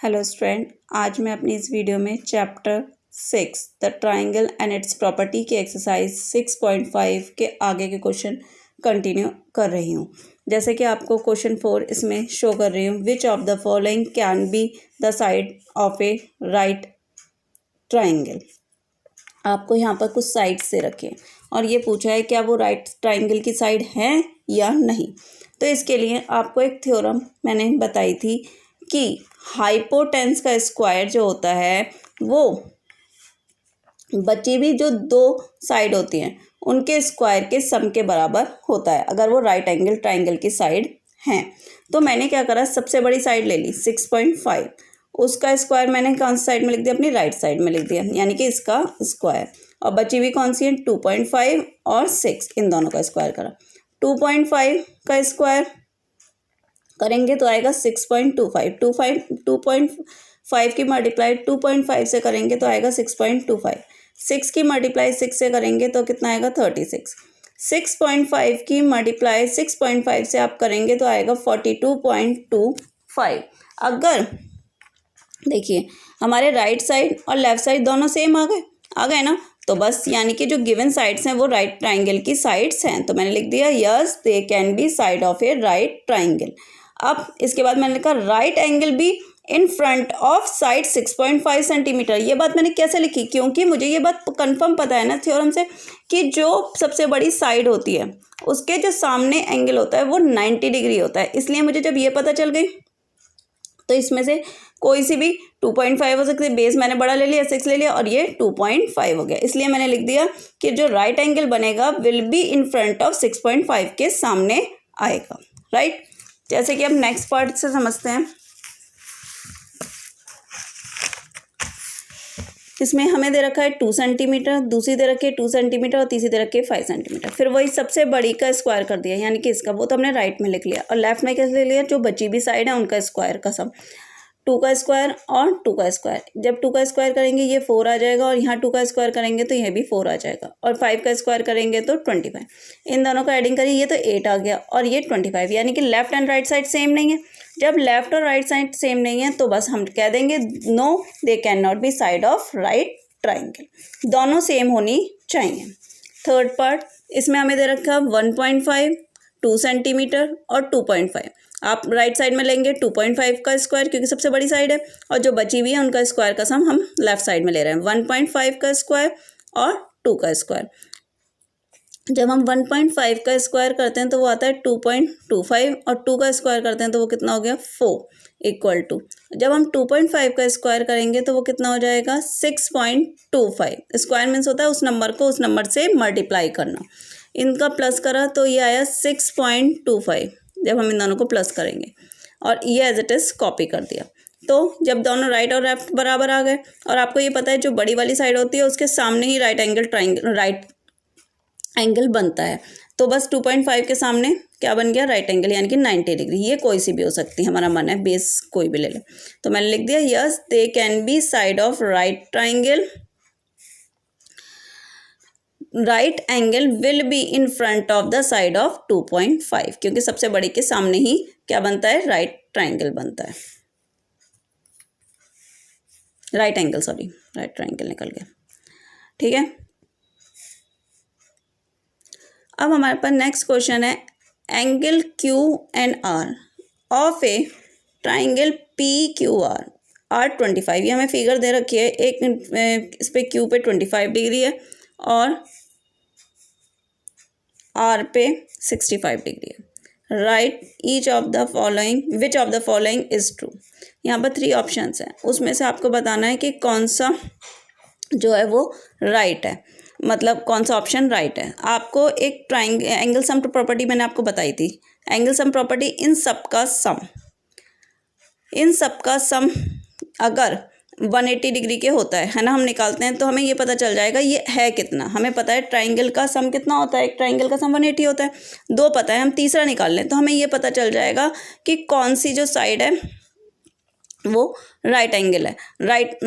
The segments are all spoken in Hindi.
हेलो स्टूडेंट, आज मैं अपनी इस वीडियो में chapter 6 the triangle and it's property के एक्सरसाइज 6.5 के आगे के क्वेश्चन कंटिन्यू कर रही हूँ। जैसे कि आपको क्वेश्चन 4 इसमें शो कर रही हूँ, which of the following can be the side of A right triangle. आपको यहाँ पर कुछ साइड से रखे और ये पूछा है क्या वो राइट ट्राइंगल की साइड है या नहीं। तो इसके लिए आपको एक थ्योरम मैंने बताई थी कि हाइपोटेन्स का स्क्वायर जो होता है वो बची भी जो दो साइड होती हैं उनके स्क्वायर के सम के बराबर होता है अगर वो राइट एंगल ट्राइंगल की साइड हैं। तो मैंने क्या करा, सबसे बड़ी साइड ले ली 6.5, उसका स्क्वायर मैंने कौन सी साइड में लिख दिया, अपनी राइट साइड में लिख दिया, यानी कि इसका स्क्वायर। और बची हुई कौन सी है, 2.5 और 6, इन दोनों का स्क्वायर करा। 2.5 का स्क्वायर करेंगे तो आएगा 6.25। 2.5 की मल्टीप्लाई 2.5 से करेंगे तो आएगा 6.25। 6 की मल्टीप्लाई 6 से करेंगे तो कितना आएगा 36। 6.5 की मल्टीप्लाई 6.5 से आप करेंगे तो आएगा 42.25। अगर देखिए हमारे राइट साइड और लेफ्ट साइड दोनों सेम आ गए ना, तो बस यानी कि जो गिवन साइड्स हैं वो राइट ट्राइंगल की साइड्स हैं। तो मैंने लिख दिया yes they can be side of A right triangle. अब इसके बाद मैंने लिखा right angle be in front of side 6.5 centimetre. ये बात मैंने कैसे लिखी, क्योंकि मुझे ये बात कंफर्म पता है ना थ्योरम से कि जो सबसे बड़ी साइड होती है उसके जो सामने एंगल होता है वो 90 डिग्री होता है। इसलिए मुझे जब ये पता चल गई तो इसमें से कोई सी भी 2.5 हो सकती है। बेस मैंने बड़ा ले लिया, 6 ले लिया और ये 2.5 हो गया। इसलिए मैंने लिख दिया कि जो राइट एंगल बनेगा will be in front of 6.5 के सामने आएगा, राइट। जैसे कि अब नेक्स्ट पार्ट से समझते हैं। इसमें हमें दे रखा है 2 सेंटीमीटर, दूसरी दे रखी है 2 सेंटीमीटर और तीसरी दे रखी है 5 सेंटीमीटर। फिर वही सबसे बड़ी का स्क्वायर कर दिया, यानी कि इसका, वो तो हमने राइट में लिख लिया। और लेफ्ट में कैसे ले लिया, जो बची भी साइड है उनका स्क्वायर का सम, 2 का स्क्वायर और 2 का स्क्वायर। जब 2 का स्क्वायर करेंगे ये 4 आ जाएगा और यहाँ 2 का स्क्वायर करेंगे तो यह भी 4 आ जाएगा। और 5 का स्क्वायर करेंगे तो 25। इन दोनों का एडिंग करिए, ये तो 8 आ गया और ये 25, यानी कि left and right side same नहीं है। जब लेफ्ट और राइट साइड सेम नहीं है तो बस हम कह देंगे no they can not be side of right triangle, दोनों सेम होनी चाहिए। थर्ड पार्ट, इसमें हमें दे रखा 1.5, 2 सेंटीमीटर और 2.5। आप राइट साइड में लेंगे 2.5 का स्क्वायर क्योंकि सबसे बड़ी साइड है, और जो बची हुई है उनका स्क्वायर का सम हम लेफ्ट साइड में ले रहे हैं। 1.5 का स्क्वायर और 2 का स्क्वायर। जब हम 1.5 का स्क्वायर करते हैं तो वो आता है 2.25 और 2 का स्क्वायर करते हैं तो वो कितना हो गया 4 इक्वल टू, जब हम 2.5 का स्क्वायर करेंगे तो वो कितना हो जाएगा 6.25। स्क्वायर मीन्स होता है उस नंबर को उस नंबर से मल्टीप्लाई करना। इनका प्लस करा तो ये आया 6.25 जब हम इन दोनों को प्लस करेंगे, और ये एज इट इज़ कॉपी कर दिया। तो जब दोनों राइट और लेफ्ट बराबर आ गए, और आपको ये पता है जो बड़ी वाली साइड होती है उसके सामने ही राइट एंगल बनता है, तो बस 2.5 के सामने क्या बन गया, राइट एंगल, यानी कि 90 डिग्री। ये कोई सी भी हो सकती है, हमारा मन है बेस कोई भी ले ले। तो मैंने लिख दिया yes they can be side of right triangle, right angle will be in front of the side of 2.5, क्योंकि सबसे बड़ी के सामने ही क्या बनता है, राइट ट्राइंगल बनता है, right angle, sorry right triangle निकल गया, ठीक है। अब हमारे पास नेक्स्ट क्वेश्चन है, angle Q and R of a triangle P Q R are 25। ये हमें फिगर दे रखी है, एक इस पे क्यू पे 25 डिग्री है और आर पे 65 डिग्री है। Right each of the following, which of the following is true. यहाँ पर 3 ऑप्शंस हैं, उसमें से आपको बताना है कि कौन सा जो है वो राइट है, मतलब कौन सा ऑप्शन राइट है। आपको एक एंगल सम प्रॉपर्टी मैंने आपको बताई थी, एंगल सम प्रॉपर्टी, इन सब का सम अगर 180 डिग्री के होता है ना, हम निकालते हैं तो हमें ये पता चल जाएगा ये है कितना। हमें पता है ट्राइंगल का सम कितना होता है, एक ट्राइंगल का सम 180 होता है, 2 पता है, हम तीसरा निकाल लें तो हमें ये पता चल जाएगा कि कौन सी जो साइड है वो राइट एंगल है, राइट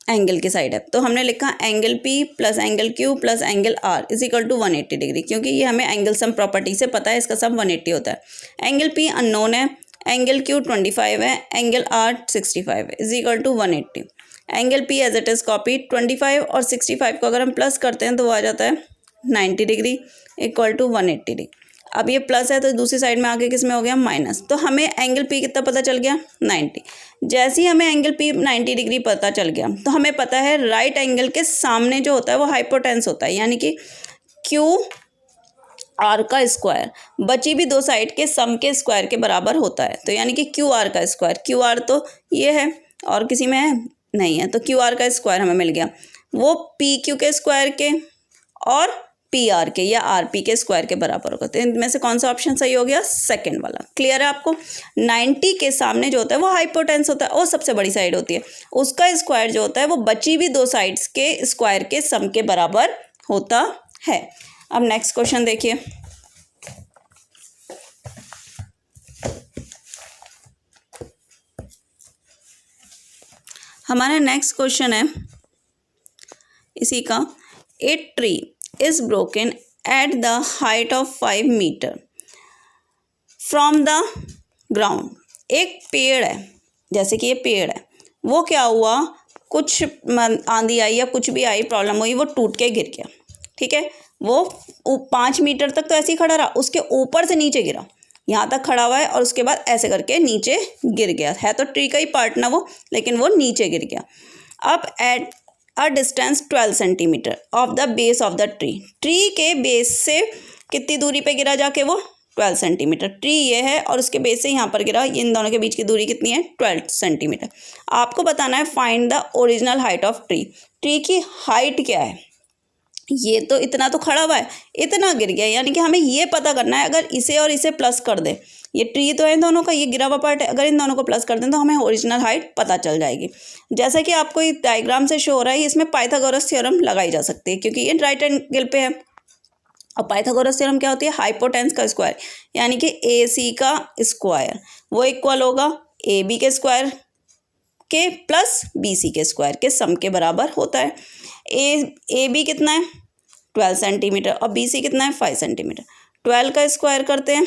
एंगल की साइड है। तो हमने लिखा angle P plus angle Q plus angle R is equal to 180 degree, क्योंकि ये हमें एंगल सम प्रॉपर्टी से पता है इसका सम 180 होता है। एंगल पी अननोन है, एंगल क्यू 25 है, एंगल आर 65 है, is equal to 180। Angle P as it is copy, 25 और 65 को अगर हम प्लस करते हैं तो वो आ जाता है 90 डिग्री इक्वल टू 180 डिग्री। अब ये प्लस है तो दूसरी साइड में आके किस में हो गया माइनस, तो हमें एंगल पी कितना पता चल गया 90। जैसे ही हमें एंगल पी 90 डिग्री पता चल गया तो हमें पता है राइट एंगल के सामने जो होता है वो हाइपोटेन्स होता है, यानी कि क्यू आर का स्क्वायर बची भी दो साइड के सम के स्क्वायर के बराबर होता है। तो यानी कि क्यू आर का स्क्वायर, क्यू आर तो ये है और किसी में है नहीं है, तो क्यू आर का स्क्वायर हमें मिल गया, वो पी क्यू के स्क्वायर के और पी आर के या आर पी के स्क्वायर के बराबर होगा। तो इनमें से कौन सा ऑप्शन सही हो गया, सेकंड वाला। क्लियर है आपको। 90 के सामने जो होता है वो हाइपोटेन्स होता है, वो सबसे बड़ी साइड होती है, उसका स्क्वायर जो होता है वो बची भी दो साइड्स के स्क्वायर के सम के बराबर होता है। अब नेक्स्ट क्वेश्चन देखिए, हमारा नेक्स्ट क्वेश्चन है इसी का, a tree is broken at the height of 5 metre from the ground. एक पेड़ है, जैसे कि ये पेड़ है, वो क्या हुआ, कुछ आंधी आई या कुछ भी आई, प्रॉब्लम हुई, वो टूट के गिर गया। ठीक है, वो 5 मीटर तक तो ऐसे ही खड़ा रहा, उसके ऊपर से नीचे गिरा, यहाँ तक खड़ा हुआ है और उसके बाद ऐसे करके नीचे गिर गया है। तो ट्री का ही पार्ट ना वो, लेकिन वो नीचे गिर गया। अब at a distance 12 centimetre of the base of the tree, tree के बेस से कितनी दूरी पे गिरा जाके, वो 12 सेंटीमीटर। ट्री ये है और उसके बेस से यहाँ पर गिरा, इन दोनों के बीच की दूरी कितनी है 12 सेंटीमीटर। आपको बताना है find the original height of tree, tree की हाइट क्या है। ये तो इतना तो खड़ा हुआ है, इतना गिर गया, यानी कि हमें ये पता करना है, अगर इसे और इसे प्लस कर दे, ये ट्री तो है इन दोनों का, ये गिरा हुआ पार्ट है, अगर इन दोनों को प्लस कर दें तो हमें ओरिजिनल हाइट पता चल जाएगी। जैसा कि आपको ये डायग्राम से शो हो रहा है, इसमें पाइथागोरस थ्योरम लगाई जा सकती है क्योंकि ये राइट एंगल पे है। और पाइथागोरस थ्योरम क्या होती है, हाइपोटेन्स का स्क्वायर, यानी कि ए सी का स्क्वायर वो इक्वल होगा ए बी के स्क्वायर के प्लस बी सी के स्क्वायर के सम के बराबर होता है। ए बी कितना है 12 सेंटीमीटर और बी सी कितना है 5 सेंटीमीटर। 12 का स्क्वायर करते हैं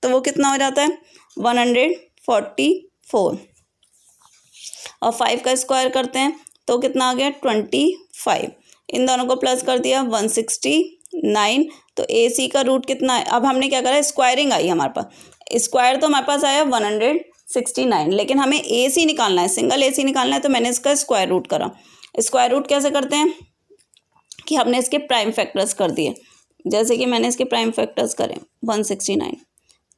तो वो कितना हो जाता है 144, और 5 का स्क्वायर करते हैं तो कितना आ गया 25। इन दोनों को प्लस कर दिया 169। तो ए सी का रूट कितना है, अब हमने क्या करा, स्क्वायरिंग आई हमारे पास, स्क्वायर तो हमारे पास आया 169, लेकिन हमें ए सी निकालना है, सिंगल ए सी निकालना है, तो मैंने इसका स्क्वायर रूट करा। स्क्वायर रूट कैसे करते हैं कि हमने इसके प्राइम फैक्टर्स कर दिए, जैसे कि मैंने इसके प्राइम फैक्टर्स करें 169,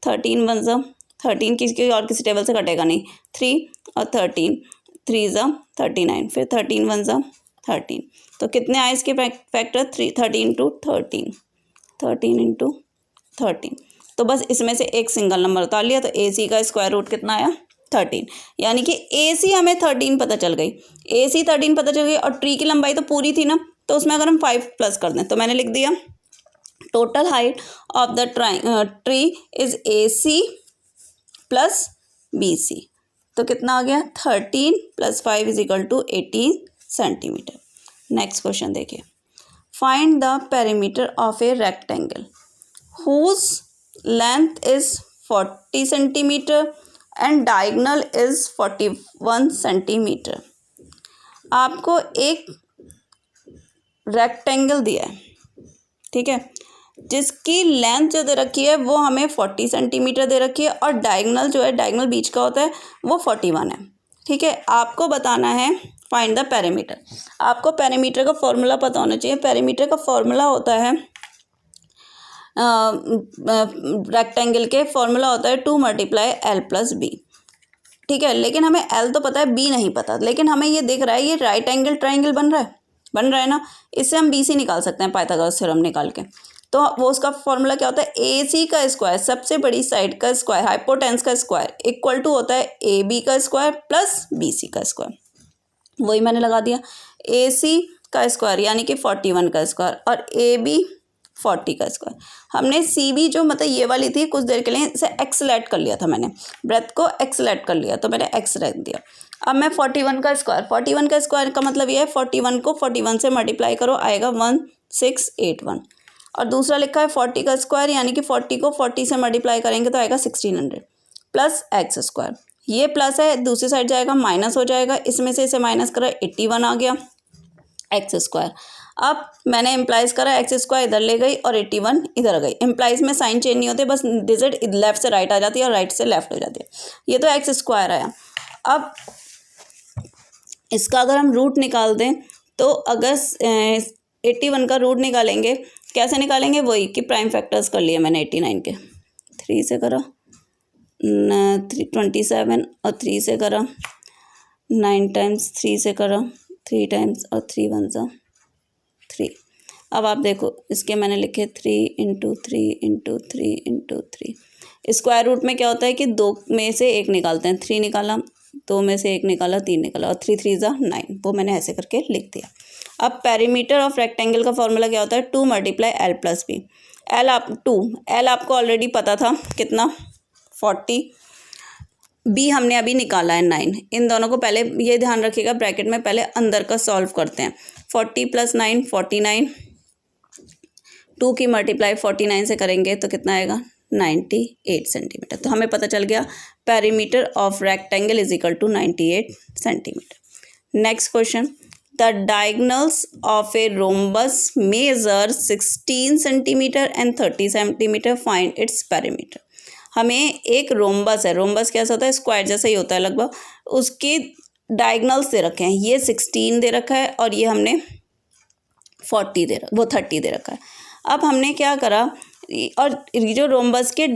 13 वन ज़ा 13 किसी और किसी टेबल से कटेगा नहीं, 3 और 13, 3 ज़ा 39, फिर 13 वन ज़ा 13, तो कितने आए इसके फैक्टर 13 इंटू 13, 13 इंटू 13, तो बस इसमें से एक सिंगल नंबर उतार लिया, तो ए सी का स्क्वायर रूट कितना आया 13, यानी कि ए सी हमें 13 पता चल गई, ए सी 13 पता चल गई, और ट्री की लंबाई तो पूरी थी ना, तो उसमें अगर हम 5 प्लस कर दें तो मैंने लिख दिया total height of the tree is A C plus B C, तो कितना आ गया 13 + 5 is equal to 18 centimetre. Next question देखिए, find the perimeter of a rectangle whose length is 40 centimetre and diagonal is 41 centimetre. आपको एक रेक्टेंगल दिया है, ठीक है, जिसकी लेंथ जो दे रखी है वो हमें 40 सेंटीमीटर दे रखी है, और डायगोनल जो है, डायगोनल बीच का होता है, वो 41 है। ठीक है, आपको बताना है फाइंड द पेरीमीटर। आपको पेरीमीटर का फॉर्मूला पता होना चाहिए। पेरीमीटर का फॉर्मूला होता है रेक्टेंगल के फॉर्मूला होता है 2 × L + B। ठीक है, लेकिन हमें L तो पता है, B नहीं पता, लेकिन हमें ये दिख रहा है ये राइट एंगल ट्राइंगल बन रहा है ना, इससे हम BC निकाल सकते हैं पाइथागोरस थ्योरम निकाल के। तो वो उसका फॉर्मूला क्या होता है, AC का स्क्वायर, सबसे बड़ी साइड का स्क्वायर, हाइपोटेन्स का स्क्वायर, इक्वल टू होता है AB का स्क्वायर प्लस BC का स्क्वायर। वही मैंने लगा दिया, AC का स्क्वायर यानी कि 41 का स्क्वायर, और AB 40 का स्क्वायर। हमने CB जो मतलब ये वाली थी, कुछ देर के लिए इसे एक्सलेट कर लिया था, मैंने ब्रेथ को एक्सलेट कर लिया, तो मैंने एक्स रख दिया। अब मैं 41 का स्क्वायर का मतलब ये है 41 को 41 से मल्टीप्लाई करो, आएगा 1681, और दूसरा लिखा है 40 का स्क्वायर, यानी कि 40 को 40 से मल्टीप्लाई करेंगे तो आएगा 1600। प्लस एक्स स्क्वायर, ये प्लस है दूसरी साइड जाएगा माइनस हो जाएगा, इसमें से इसे माइनस करा 81 आ गया एक्स स्क्वायर। अब मैंने इम्प्लाइज करा एक्स स्क्वायर इधर ले गई और 81 इधर आ गई। इम्प्लाइज में साइन चेंज नहीं होते, बस डिजिट लेफ्ट से राइट आ जाती है और राइट से लेफ्ट हो जाती है। ये तो एक्स स्क्वायर आया। अब इसका अगर हम रूट निकाल दें तो अगर 81 का रूट निकालेंगे, कैसे निकालेंगे, वही कि प्राइम फैक्टर्स कर लिए मैंने 89 के, 3 से करा 27 और 3 से करा 9 टाइम्स 3 से करा 3 टाइम्स और 3 1 सा 3। अब आप देखो इसके मैंने लिखे 3 into 3 into 3 into 3। Square root में क्या होता है कि 2 में से 1 निकालते हैं, 3 निकाला, 2 में से 1 निकाला, 3 निकाला और 3 3 ज़ा 9, वो मैंने ऐसे करके लिख दिया। अब पेरीमीटर ऑफ रेक्टेंगल का फॉर्मूला क्या होता है, 2 multiply L plus B. L आपको ऑलरेडी पता था कितना 40, बी हमने अभी निकाला है 9। इन दोनों को पहले ये ध्यान रखिएगा ब्रैकेट में पहले अंदर का सॉल्व करते हैं। 40 + 9 49, 2 की मल्टीप्लाई 49 से करेंगे तो कितना आएगा 98 सेंटीमीटर। तो हमें पता चल गया perimeter of rectangle is equal to 98 centimetre. Next question, the diagonals of a rhombus measure 16 centimetre and 30 centimetre, find its perimeter. हमें एक रोम्बस है, रोम्बस कैसा होता है, स्क्वायर जैसा ही होता है लगभग, उसके डायगोनल्स दे रखे हैं, ये 16 दे रखा है और ये हमने 30 दे रखा है। अब हमने क्या करा, और जो रोम्बस के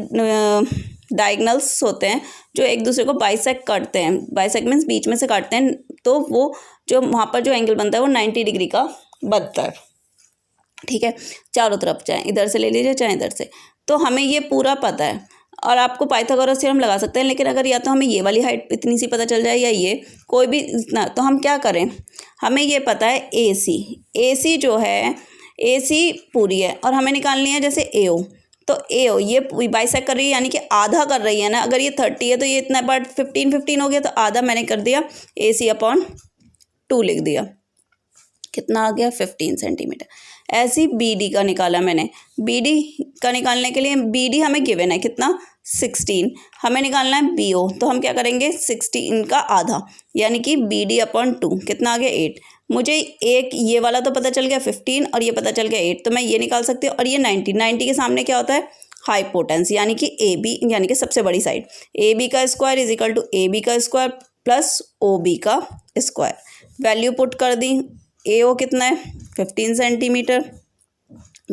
डायगोनल्स होते हैं जो एक दूसरे को बाइसेक्ट करते हैं, बाइसेक्ट मीन्स बीच में से काटते हैं, तो वो जो वहाँ पर जो एंगल बनता है वो 90 डिग्री का बनता है। ठीक है, चारों तरफ चाहे इधर से ले लीजिए चाहे इधर से। तो हमें ये पूरा पता है और आपको पाइथागोरस थ्योरम लगा सकते हैं, लेकिन अगर या तो हमें ये वाली हाइट इतनी सी पता चल जाए या ये कोई भी इतना, तो हम क्या करें, हमें ये पता है AC जो है, AC पूरी है और हमें निकालनी है जैसे AO। तो AO ये बाइसेक्ट कर रही है यानी कि आधा कर रही है ना, अगर ये 30 है तो ये इतना पार्ट 15 हो गया, तो आधा मैंने कर दिया AC/2 लिख दिया, कितना आ गया 15 सेंटीमीटर। ऐसे ही BD का निकाला मैंने, BD का निकालने के लिए BD हमें गिवन है कितना 16, हमें निकालना है BO, तो हम क्या करेंगे 16 का आधा यानी कि BD/2 कितना आ गया 8। मुझे एक ये वाला तो पता चल गया 15 और ये पता चल गया 8, तो मैं ये निकाल सकती हूँ। और ये 90 के सामने क्या होता है, हाइपोटेन्स, यानी कि AB यानी कि सबसे बड़ी साइड, AB का square is equal to AB का स्क्वायर प्लस OB का स्क्वायर। वैल्यू पुट कर दी, AO कितना है 15 सेंटीमीटर,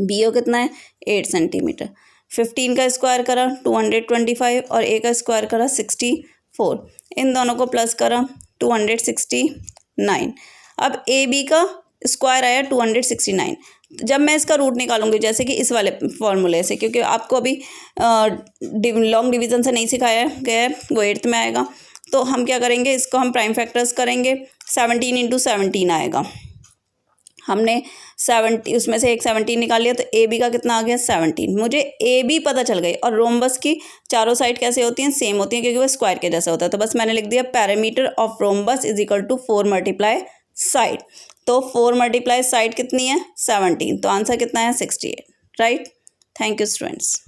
BO कितना है 8 सेंटीमीटर। 15 का स्क्वायर करा 225 और A का स्क्वायर करा 64, इन दोनों को प्लस करा 269। अब AB का स्क्वायर आया 269। जब मैं इसका रूट निकालूंगी जैसे कि इस वाले फॉर्मूले से, क्योंकि आपको अभी लॉन्ग डिवीज़न से नहीं सिखाया गया है, वो 8th में आएगा, तो हम क्या करेंगे, इसको हम प्राइम फैक्टर्स करेंगे। 17 × 17 आएगा, हमने 70 उसमें से एक 17 निकाल लिया, तो AB का कितना आ गया 17। मुझे AB पता चल गई। और रोम्बस की चारों साइड कैसे होती हैं, सेम होती हैं, क्योंकि वो स्क्वायर के जैसा होता है। तो बस मैंने लिख दिया perimeter of rhombus is equal to 4 multiply side. तो 4 मल्टीप्लाई साइड कितनी है 17, तो आंसर कितना है 68, राइट। Thank you students.